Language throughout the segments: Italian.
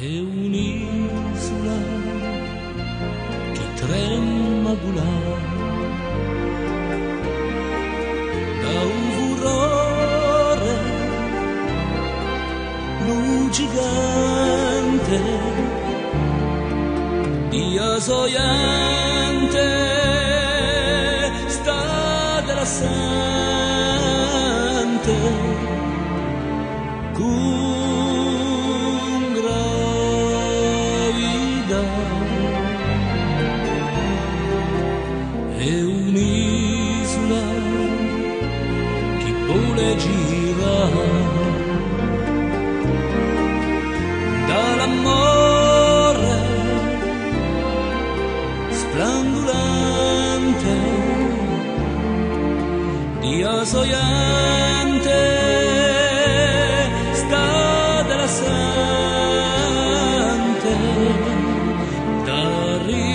è un'isola che trema da un furore lucigante di asoiante sta della sante con gravità. È un'isola che vuole girare dall'amore splendulante di asoiante sta della sante d'arriba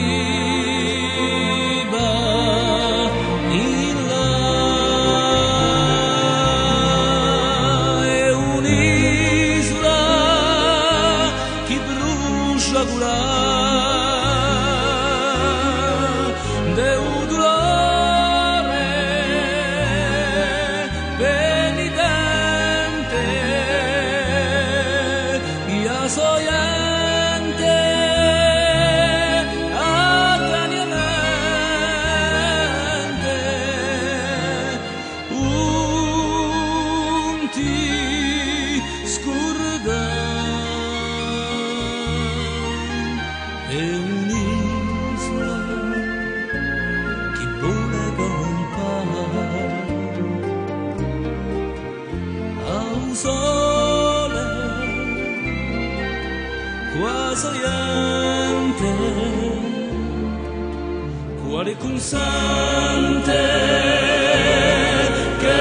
in là. È un'isola che brucia de un dolore penitente e asoiante ataniamente un ti scordare. È un'isola che vuole campare al sole quasi niente, quale consante che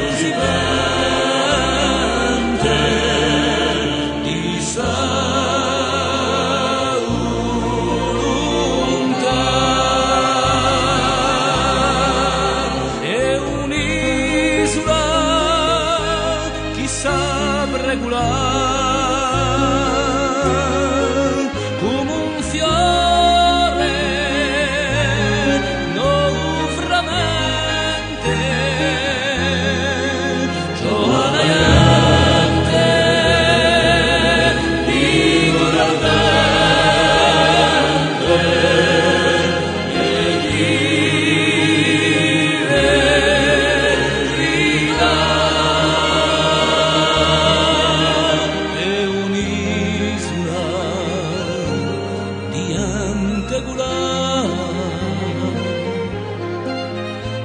lucifante di regolare come un fiore non fremente giovanente ignorante e verità.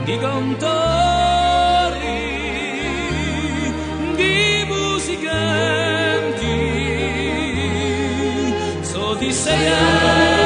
Di cantori, di musicanti, so di sei